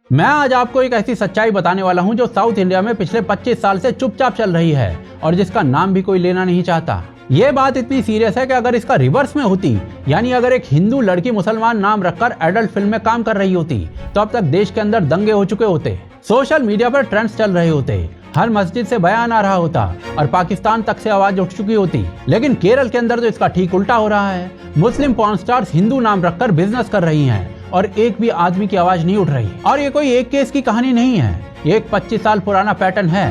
मैं आज आपको एक ऐसी सच्चाई बताने वाला हूं जो साउथ इंडिया में पिछले 25 साल से चुपचाप चल रही है और जिसका नाम भी कोई लेना नहीं चाहता। ये बात इतनी सीरियस है कि अगर इसका रिवर्स में होती, यानी अगर एक हिंदू लड़की मुसलमान नाम रखकर एडल्ट फिल्म में काम कर रही होती, तो अब तक देश के अंदर दंगे हो चुके होते, सोशल मीडिया पर ट्रेंड्स चल रहे होते, हर मस्जिद से बयान आ रहा होता और पाकिस्तान तक से आवाज उठ चुकी होती। लेकिन केरल के अंदर तो इसका ठीक उल्टा हो रहा है। मुस्लिम पॉर्न स्टार्स हिंदू नाम रखकर बिजनेस कर रही हैं और एक भी आदमी की आवाज नहीं उठ रही। और ये कोई एक केस की कहानी नहीं है, ये एक 25 साल पुराना पैटर्न है।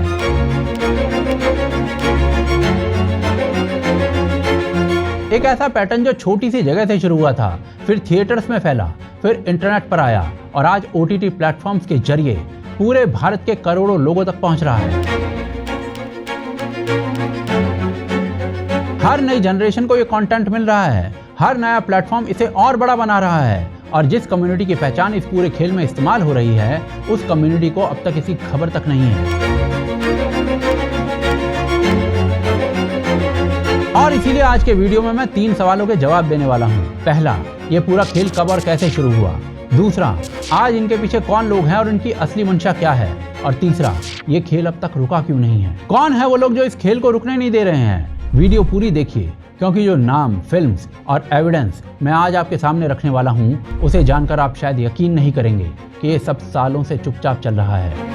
एक ऐसा पैटर्न जो छोटी सी जगह से शुरू हुआ था, फिर थिएटर्स में फैला, फिर इंटरनेट पर आया और आज OTT प्लेटफॉर्म्स के जरिए पूरे भारत के करोड़ों लोगों तक पहुंच रहा है। हर नई जनरेशन को ये कंटेंट मिल रहा है, हर नया प्लेटफॉर्म इसे और बड़ा बना रहा है और जिस कम्युनिटी की पहचान इस पूरे खेल में इस्तेमाल हो रही है, उस कम्युनिटी को अब तक इसकी खबर तक नहीं है। और इसीलिए आज के वीडियो में मैं 3 सवालों के जवाब देने वाला हूँ। पहला, ये पूरा खेल कब और कैसे शुरू हुआ। दूसरा, आज इनके पीछे कौन लोग हैं और इनकी असली मंशा क्या है। और तीसरा, ये खेल अब तक रुका क्यों नहीं है। कौन है वो लोग जो इस खेल को रुकने नहीं दे रहे हैं। वीडियो पूरी देखिए, क्योंकि जो नाम, फिल्म्स और एविडेंस मैं आज आपके सामने रखने वाला हूँ, उसे जानकर आप शायद यकीन नहीं करेंगे कि ये सब सालों से चुपचाप चल रहा है।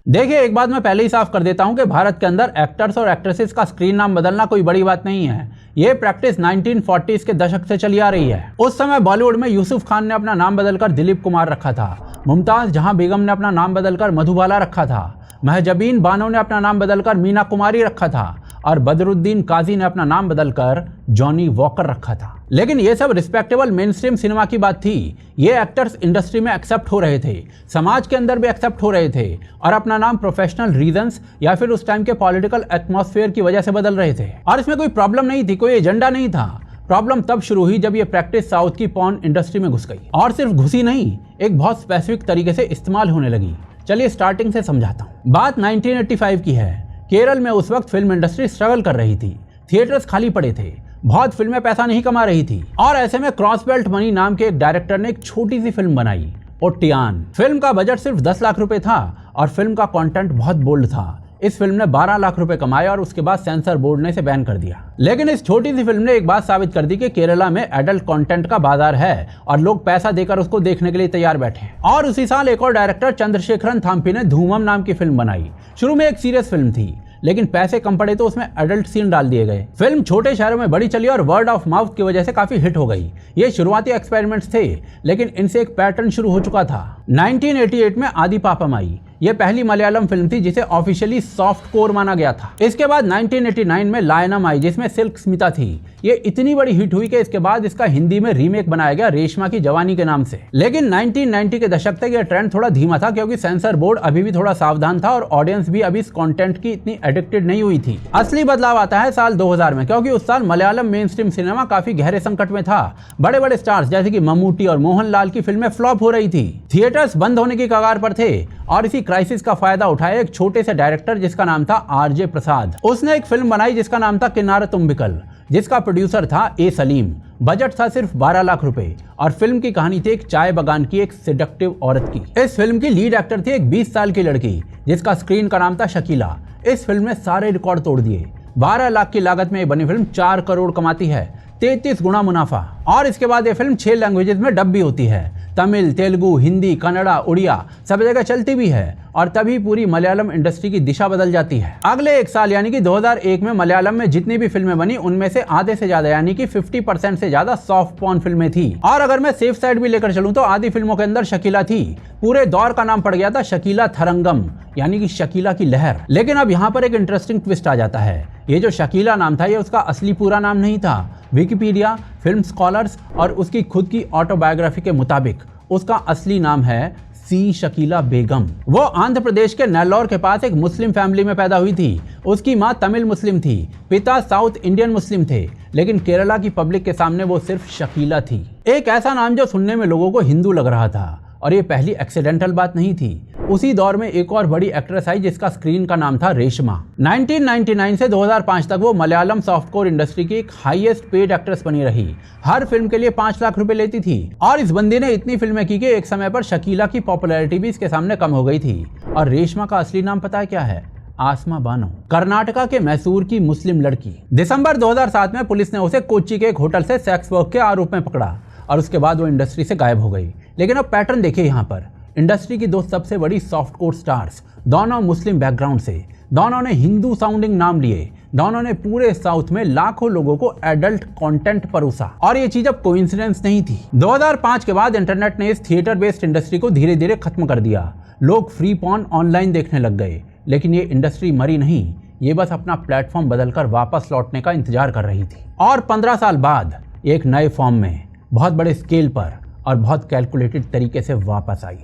देखिए, एक बात मैं पहले ही साफ कर देता हूं कि भारत के अंदर एक्टर्स और एक्ट्रेसेस का स्क्रीन नाम बदलना कोई बड़ी बात नहीं है। ये प्रैक्टिस 1940s के दशक से चली आ रही है। उस समय बॉलीवुड में यूसुफ खान ने अपना नाम बदलकर दिलीप कुमार रखा था, मुमताज जहां बेगम ने अपना नाम बदलकर मधुबाला रखा था, महजबीन बानो ने अपना नाम बदलकर मीना कुमारी रखा था और बदरुद्दीन काजी ने अपना नाम बदलकर जॉनी वॉकर रखा था। लेकिन ये सब रिस्पेक्टेबल मेनस्ट्रीम सिनेमा की बात थी। ये एक्टर्स इंडस्ट्री में एक्सेप्ट हो रहे थे, समाज के अंदर भी एक्सेप्ट हो रहे थे और अपना नाम प्रोफेशनल रीजंस या फिर उस टाइम के पॉलिटिकल एटमॉस्फेयर की वजह से बदल रहे थे। और इसमें कोई प्रॉब्लम नहीं थी, कोई एजेंडा नहीं था। प्रॉब्लम तब शुरू हुई जब ये प्रैक्टिस साउथ की पॉर्न इंडस्ट्री में घुस गई, और सिर्फ घुसी नहीं, एक बहुत स्पेसिफिक तरीके से इस्तेमाल होने लगी। चलिए स्टार्टिंग से समझाता हूँ। बात 1985 की है। केरल में उस वक्त फिल्म इंडस्ट्री स्ट्रगल कर रही थी, थिएटर्स खाली पड़े थे, बहुत फिल्में पैसा नहीं कमा रही थी और ऐसे में क्रॉस बेल्ट मनी नाम के एक डायरेक्टर ने एक छोटी सी फिल्म बनाई, ओटियान। फिल्म का बजट सिर्फ 10 लाख रुपए था और फिल्म का कंटेंट बहुत बोल्ड था। इस फिल्म ने 12 लाख रुपए कमाए और उसके बाद सेंसर बोर्ड ने इसे बैन कर दिया। लेकिन इस छोटी सी फिल्म ने एक बात साबित कर दी कि केरला में एडल्ट कंटेंट का बाजार है और लोग पैसा देकर उसको देखने के लिए तैयार बैठे हैं। और उसी साल एक और डायरेक्टर चंद्रशेखरन थाम्पी ने धूमम नाम की फिल्म बनाई। शुरू में एक सीरियस फिल्म थी, लेकिन पैसे कम पड़े तो उसमें एडल्ट सीन डाल दिए गए। फिल्म छोटे शहरों में बड़ी चली और वर्ड ऑफ माउथ की वजह से काफी हिट हो गई। ये शुरुआती एक्सपेरिमेंट्स थे, लेकिन इनसे एक पैटर्न शुरू हो चुका था। 1988 में आदि पापम आई। ये पहली मलयालम फिल्म थी जिसे ऑफिशियली सॉफ्ट कोर माना गया था। इसके बाद 1989 में लायनम आई, जिसमें सिल्क स्मिता थी। ये इतनी बड़ी हिट हुई कि इसके बाद इसका हिंदी में रीमेक बनाया गया रेशमा की जवानी के नाम से। लेकिन 1990 के दशक तक ये ट्रेंड थोड़ा धीमा था, क्योंकि सेंसर बोर्ड अभी भी थोड़ा सावधान था और ऑडियंस भी अभी इस कंटेंट की इतनी एडिक्टेड नहीं हुई थी। असली बदलाव आता है साल 2000 में, क्योंकि उस साल मलयालम मेन स्ट्रीम सिनेमा काफी गहरे संकट में था। बड़े बड़े स्टार्स जैसे कि मम्मूटी और मोहनलाल की फिल्में फ्लॉप हो रही थी, थिएटर्स बंद होने की कगार पर थे और इसी क्राइसिस का फायदा उठाया एक छोटे से डायरेक्टर जिसका नाम था RJ प्रसाद। उसने एक फिल्म बनाई जिसका नाम था किन्नार तुंबिकल, जिसका प्रोड्यूसर था A सलीम। बजट था सिर्फ 12 लाख रुपए और फिल्म की कहानी थी एक चाय बागान की एक सेडक्टिव औरत की। इस फिल्म की लीड एक्टर थी एक 20 साल की लड़की जिसका स्क्रीन का नाम था शकीला। इस फिल्म ने सारे रिकॉर्ड तोड़ दिए। 12 लाख की लागत में बनी फिल्म 4 करोड़ कमाती है, 33 गुना मुनाफा। और इसके बाद ये फिल्म 6 लैंग्वेजेस में डब भी होती है, तमिल, तेलुगु, हिंदी, कन्नड़ा, उड़िया, सब जगह चलती भी है और तभी पूरी मलयालम इंडस्ट्री की दिशा बदल जाती है। अगले एक साल यानी कि 2001 में मलयालम में जितनी भी फिल्में बनी, उनमें से आधे से ज्यादा यानी कि 50% से ज्यादा सॉफ्ट पॉर्न फिल्में थी। और अगर मैं सेफ साइड भी लेकर चलूं तो आधी फिल्मों के अंदर शकीला थी। पूरे दौर का नाम पड़ गया था शकीला थरंगम, यानी कि शकीला की लहर। लेकिन अब यहाँ पर एक इंटरेस्टिंग ट्विस्ट आ जाता है। ये जो शकीला नाम था, ये उसका असली पूरा नाम नहीं था। विकिपीडिया, फिल्म स्कॉलर्स और उसकी खुद की ऑटोबायोग्राफी के मुताबिक उसका असली नाम है सी शकीला बेगम। वो आंध्र प्रदेश के नेल्लौर के पास एक मुस्लिम फैमिली में पैदा हुई थी। उसकी माँ तमिल मुस्लिम थी, पिता साउथ इंडियन मुस्लिम थे, लेकिन केरला की पब्लिक के सामने वो सिर्फ शकीला थी। एक ऐसा नाम जो सुनने में लोगों को हिंदू लग रहा था। और ये पहली एक्सीडेंटल बात नहीं थी। उसी दौर में एक और बड़ी एक्ट्रेस आई जिसका स्क्रीन का नाम था रेशमा। 1999 से 2005 तक वो मलयालम सॉफ्टकोर इंडस्ट्री की एक हाईएस्ट पेड एक्ट्रेस बनी रही। हर फिल्म के लिए 5 लाख रुपए लेती थी और इस बंदी ने इतनी फिल्में की कि एक समय पर शकीला की पॉपुलैरिटी भी इसके सामने कम हो गई थी। और रेशमा का असली नाम पता है क्या है? आसमा बानो, कर्नाटका के मैसूर की मुस्लिम लड़की। दिसंबर 2007 में पुलिस ने उसे कोच्चि के एक होटल से सेक्स वर्क के आरोप में पकड़ा और उसके बाद वो इंडस्ट्री से गायब हो गई। लेकिन अब पैटर्न देखिए यहाँ पर, इंडस्ट्री की दो सबसे बड़ी सॉफ्टकोर स्टार्स, दोनों मुस्लिम बैकग्राउंड से, दोनों ने हिंदू साउंडिंग नाम लिए, दोनों ने पूरे साउथ में लाखों लोगों को एडल्ट कंटेंट परोसा। और ये चीज अब कोइंसिडेंस नहीं थी। 2005 के बाद इंटरनेट ने इस थिएटर बेस्ड इंडस्ट्री को धीरे धीरे खत्म कर दिया। लोग फ्री पॉर्न ऑनलाइन देखने लग गए। लेकिन ये इंडस्ट्री मरी नहीं, ये बस अपना प्लेटफॉर्म बदलकर वापस लौटने का इंतजार कर रही थी। और 15 साल बाद एक नए फॉर्म में, बहुत बड़े स्केल पर और बहुत कैलकुलेटेड तरीके से वापस आई।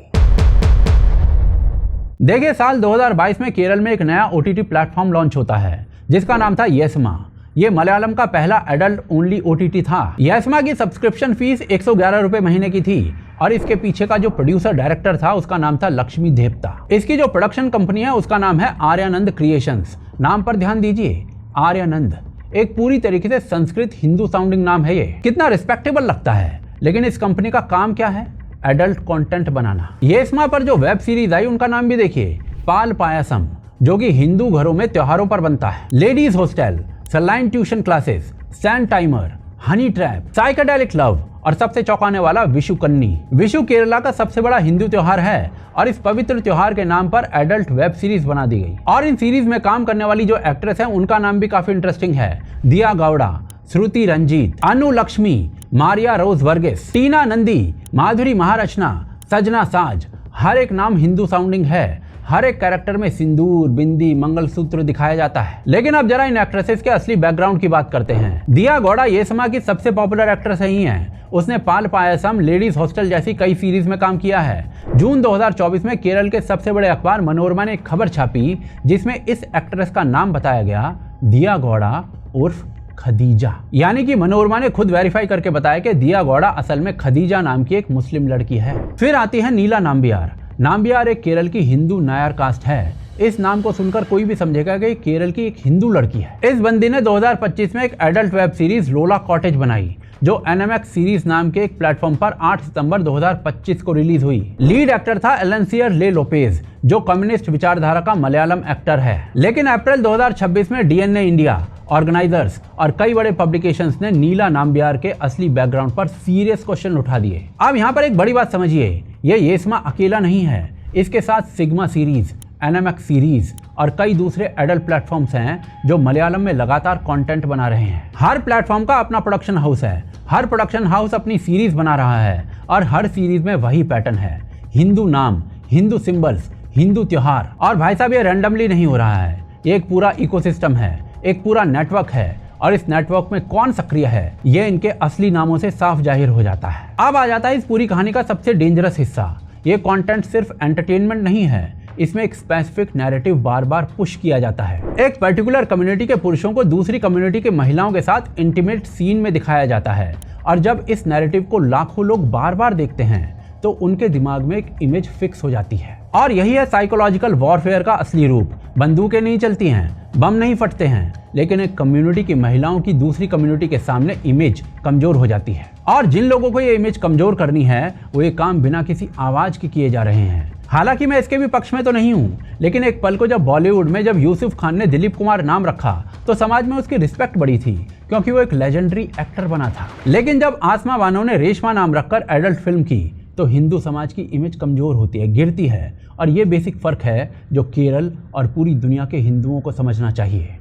देखिए, साल 2022 में केरल में एक नया OTT प्लेटफॉर्म लॉन्च होता है जिसका नाम था येसमा। ये मलयालम का पहला एडल्ट ओनली OTT था। येसमा की सब्सक्रिप्शन फीस 111 रुपए महीने की थी और इसके पीछे का जो प्रोड्यूसर डायरेक्टर था उसका नाम था लक्ष्मी देवता। इसकी जो प्रोडक्शन कंपनी है उसका नाम है आर्यानंद क्रिएशंस। नाम पर ध्यान दीजिए, आर्यानंद, एक पूरी तरीके से संस्कृत हिंदू साउंडिंग नाम है। ये कितना रिस्पेक्टेबल लगता है। लेकिन इस कंपनी का काम क्या है? एडल्ट कंटेंट बनाना। येसमा पर जो वेब सीरीज आई उनका नाम भी देखिए, पाल पायासम, जो कि हिंदू घरों में त्योहारों पर बनता है। Ladies hostel, saline tuition classes, sand timer, honey trap, psychedelic love और सबसे चौंकाने वाला विशु कन्नी। विशु केरला का सबसे बड़ा हिंदू त्योहार है और इस पवित्र त्योहार के नाम पर एडल्ट वेब सीरीज बना दी गई। और इन सीरीज में काम करने वाली जो एक्ट्रेस है उनका नाम भी काफी इंटरेस्टिंग है। दिया गौड़ा, श्रुति रंजीत, अनु लक्ष्मी, मारिया रोज वर्गीस, टीना नंदी, माधुरी महारचना, सजना साज। हर एक नाम हिंदू साउंडिंग है। हर एक कैरेक्टर में सिंदूर, बिंदी, मंगलसूत्र दिखाया जाता है। लेकिन अब जरा इन एक्ट्रेसेस के असली बैकग्राउंड की बात करते हैं। दिया गौड़ा येसमा की सबसे पॉपुलर एक्ट्रेस ही है। उसने पाल पायासम, लेडीज हॉस्टल जैसी कई सीरीज में काम किया है। जून 2024 में केरल के सबसे बड़े अखबार मनोरमा ने एक खबर छापी जिसमें इस एक्ट्रेस का नाम बताया गया, दिया गौड़ा उर्फ खदीजा। यानी कि मनोरमा ने खुद वेरीफाई करके बताया कि दिया गौड़ा असल में खदीजा नाम की एक मुस्लिम लड़की है। फिर आती है नीला नाम्बियार। नाम्बियार एक केरल की हिंदू नायर कास्ट है। इस नाम को सुनकर कोई भी समझेगा कि केरल की एक हिंदू लड़की है। इस बंदी ने 2025 में एक एडल्ट वेब सीरीज लोला कॉटेज बनाई जो NMX सीरीज नाम के एक प्लेटफॉर्म पर 8 सितंबर 2025 को रिलीज हुई। लीड एक्टर था एलेंसियर ले लोपेज, जो कम्युनिस्ट विचारधारा का मलयालम एक्टर है। लेकिन अप्रैल 2026 में DNA इंडिया, ऑर्गेनाइजर्स और कई बड़े पब्लिकेशंस ने नीला नाम्बियार के असली बैकग्राउंड पर सीरियस क्वेश्चन उठा दिए। अब यहाँ पर एक बड़ी बात समझिए, ये येसमा अकेला नहीं है। इसके साथ सिग्मा सीरीज, NMX सीरीज और कई दूसरे एडल्ट प्लेटफॉर्म्स हैं जो मलयालम में लगातार कंटेंट बना रहे हैं। हर प्लेटफॉर्म का अपना प्रोडक्शन हाउस है। हर प्रोडक्शन हाउस अपनी सीरीज बना रहा है और हर सीरीज में वही पैटर्न है, हिंदू नाम, हिंदू सिंबल्स, हिंदू त्योहार। और भाई साहब, ये रैंडमली नहीं हो रहा है, ये एक पूरा इकोसिस्टम है, एक पूरा नेटवर्क है। और इस नेटवर्क में कौन सक्रिय है ये इनके असली नामों से साफ जाहिर हो जाता है। अब आ जाता है इस पूरी कहानी का सबसे डेंजरस हिस्सा। ये कंटेंट सिर्फ एंटरटेनमेंट नहीं है, इसमें एक स्पेसिफिक नैरेटिव बार बार पुश किया जाता है। एक पर्टिकुलर कम्युनिटी के पुरुषों को दूसरी कम्युनिटी के महिलाओं के साथ इंटीमेट सीन में दिखाया जाता है। और जब इस नैरेटिव को लाखों लोग बार बार देखते हैं तो उनके दिमाग में एक इमेज फिक्स हो जाती है। और यही है साइकोलॉजिकल वॉरफेयर का असली रूप। बंदूकें नहीं चलती हैं, बम नहीं फटते हैं, लेकिन एक कम्युनिटी की महिलाओं की दूसरी कम्युनिटी के सामने इमेज कमजोर हो जाती है। और जिन लोगों को ये इमेज कमजोर करनी है वो ये काम बिना किसी आवाज के किए जा रहे हैं। हालांकि मैं इसके भी पक्ष में तो नहीं हूँ, लेकिन एक पल को जब बॉलीवुड में जब यूसुफ खान ने दिलीप कुमार नाम रखा तो समाज में उसकी रिस्पेक्ट बढ़ी थी क्योंकि वो एक लेजेंडरी एक्टर बना था। लेकिन जब आसमा बानो ने रेशमा नाम रखकर एडल्ट फिल्म की तो हिंदू समाज की इमेज कमजोर होती है, गिरती है। और ये बेसिक फर्क है जो केरल और पूरी दुनिया के हिंदुओं को समझना चाहिए।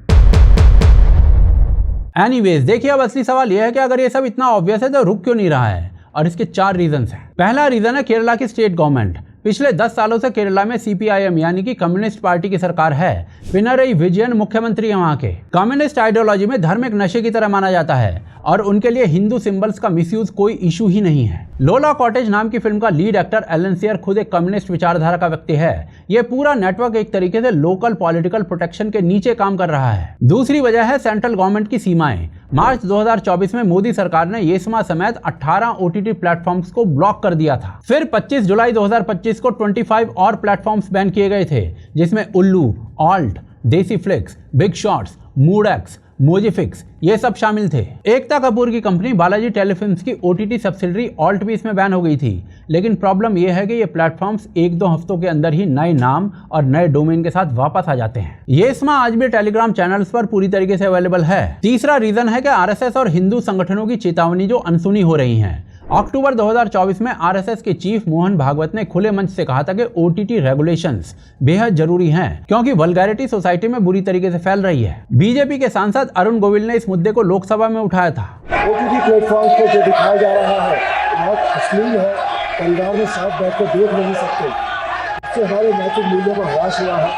एनीवेज, देखिए अब असली सवाल यह है कि अगर ये सब इतना ऑब्वियस है तो रुक क्यों नहीं रहा है? और इसके 4 रीजंस हैं। पहला रीजन है केरला की स्टेट गवर्नमेंट। पिछले 10 सालों से केरला में CPIM यानी कि कम्युनिस्ट पार्टी की सरकार है। पिनरई विजयन मुख्यमंत्री है वहाँ के। कम्युनिस्ट आइडियोलॉजी में धर्म एक नशे की तरह माना जाता है और उनके लिए हिंदू सिंबल्स का मिसयूज कोई इशू ही नहीं है। लोला कॉटेज नाम की फिल्म का लीड एक्टर एलेंसियर खुद एक कम्युनिस्ट विचारधारा का व्यक्ति है। ये पूरा नेटवर्क एक तरीके से लोकल पॉलिटिकल प्रोटेक्शन के नीचे काम कर रहा है। दूसरी वजह है सेंट्रल गवर्नमेंट की सीमाएं। मार्च 2024 में मोदी सरकार ने येसमा समेत 18 OTT प्लेटफॉर्म्स को ब्लॉक कर दिया था। फिर 25 जुलाई 2025 को 25 और प्लेटफॉर्म्स बैन किए गए थे, जिसमें उल्लू, ऑल्ट, देसी फ्लिक्स, बिग शॉट्स, मूडएक्स, मोजीफिक्स ये सब शामिल थे। एकता कपूर की कंपनी बालाजी टेलीफिल्म्स की OTT सब्सिडरी ऑल्ट भी इसमें बैन हो गई थी। लेकिन प्रॉब्लम यह है कि ये प्लेटफॉर्म्स 1-2 हफ्तों के अंदर ही नए नाम और नए डोमेन के साथ वापस आ जाते हैं। येसमा आज भी टेलीग्राम चैनल्स पर पूरी तरीके से अवेलेबल है। तीसरा रीजन है कि RSS और हिंदू संगठनों की चेतावनी जो अनसुनी हो रही है। अक्टूबर 2024 में RSS के चीफ मोहन भागवत ने खुले मंच से कहा था कि OTT रेगुलेशंस बेहद जरूरी हैं, क्योंकि वल्गैरिटी सोसाइटी में बुरी तरीके से फैल रही है। बीजेपी के सांसद अरुण गोविल ने इस मुद्दे को लोकसभा में उठाया था। OTT प्लेटफॉर्म पर जो दिखाया जा रहा है बहुत अश्लील है, परिवार में साथ बैठकर देख नहीं सकते, इससे हमारे नैतिक मूल्यों का ह्रास हुआ है।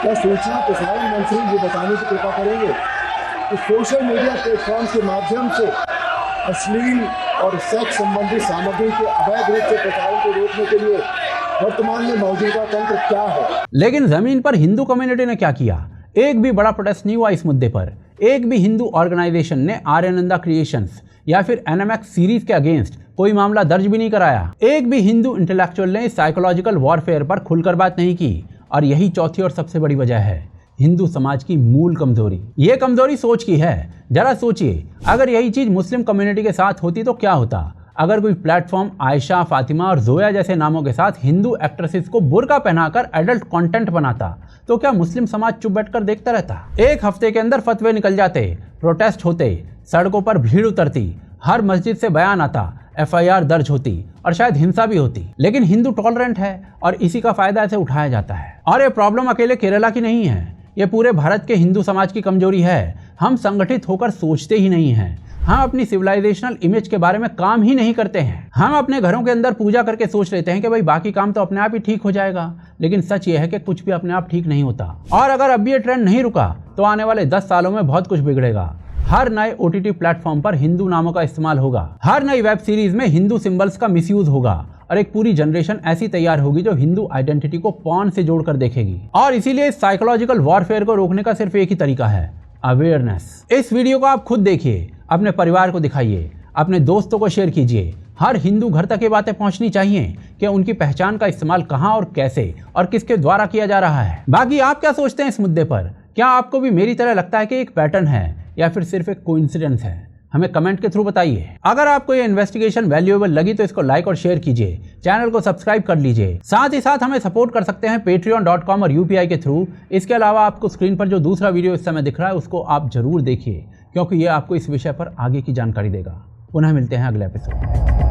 क्या सूचना प्रसारण मंत्री ये बताने की कृपा करेंगे कि सोशल मीडिया प्लेटफॉर्म के माध्यम से अश्लील और सेक्स संबंधी सामग्री के अवैध रूप से प्रचार को रोकने के लिए वर्तमान में मौजूदा तंत्र क्या है? लेकिन जमीन पर हिंदू कम्युनिटी ने क्या किया? एक भी बड़ा प्रोटेस्ट नहीं हुआ इस मुद्दे पर। एक भी हिंदू ऑर्गेनाइजेशन ने आर्यनंदा क्रिएशंस या फिर NMX सीरीज के अगेंस्ट कोई मामला दर्ज भी नहीं कराया। एक भी हिंदू इंटेलेक्चुअल ने साइकोलॉजिकल वॉरफेयर पर खुलकर बात नहीं की। और यही चौथी और सबसे बड़ी वजह है हिंदू समाज की मूल कमजोरी। ये कमजोरी सोच की है। जरा सोचिए, अगर यही चीज मुस्लिम कम्युनिटी के साथ होती तो क्या होता? अगर कोई प्लेटफॉर्म आयशा, फातिमा और जोया जैसे नामों के साथ हिंदू एक्ट्रेसेस को बुर्का पहनाकर एडल्ट कंटेंट बनाता, तो क्या मुस्लिम समाज चुप बैठकर देखता रहता? एक हफ्ते के अंदर फतवे निकल जाते, प्रोटेस्ट होते, सड़कों पर भीड़ उतरती, हर मस्जिद से बयान आता, FIR दर्ज होती और शायद हिंसा भी होती। लेकिन हिंदू टॉलरेंट है और इसी का फायदा ऐसे उठाया जाता है। और ये प्रॉब्लम अकेले केरला की नहीं है, ये पूरे भारत के हिंदू समाज की कमजोरी है। हम संगठित होकर सोचते ही नहीं हैं। हम अपनी सिविलाइजेशनल इमेज के बारे में काम ही नहीं करते हैं। हम अपने घरों के अंदर पूजा करके सोच लेते हैं कि भाई बाकी काम तो अपने आप ही ठीक हो जाएगा। लेकिन सच ये है कि कुछ भी अपने आप ठीक नहीं होता। और अगर अब ये ट्रेंड नहीं रुका तो आने वाले 10 सालों में बहुत कुछ बिगड़ेगा। हर नए OTT प्लेटफॉर्म पर हिंदू नामों का इस्तेमाल होगा। हर नई वेब सीरीज में हिंदू सिंबल्स का मिसयूज होगा और एक पूरी जनरेशन ऐसी तैयार होगी जो हिंदू आइडेंटिटी को पॉर्न से जोड़कर देखेगी। और इसीलिए साइकोलॉजिकल वॉरफेयर को रोकने का सिर्फ एक ही तरीका है, अवेयरनेस। इस वीडियो को आप खुद देखिए, अपने परिवार को दिखाइए, अपने दोस्तों को शेयर कीजिए। हर हिंदू घर तक ये बातें पहुंचनी चाहिए कि उनकी पहचान का इस्तेमाल कहां और कैसे और किसके द्वारा किया जा रहा है। बाकी आप क्या सोचते हैं इस मुद्दे पर? क्या आपको भी मेरी तरह लगता है कि एक पैटर्न है या फिर सिर्फ एक कोइंसिडेंस है? हमें कमेंट के थ्रू बताइए। अगर आपको ये इन्वेस्टिगेशन वैल्यूएबल लगी तो इसको लाइक और शेयर कीजिए, चैनल को सब्सक्राइब कर लीजिए। साथ ही साथ हमें सपोर्ट कर सकते हैं patreon.com और UPI के थ्रू। इसके अलावा आपको स्क्रीन पर जो दूसरा वीडियो इस समय दिख रहा है उसको आप जरूर देखिए, क्योंकि ये आपको इस विषय पर आगे की जानकारी देगा। पुनः मिलते हैं अगले एपिसोड में।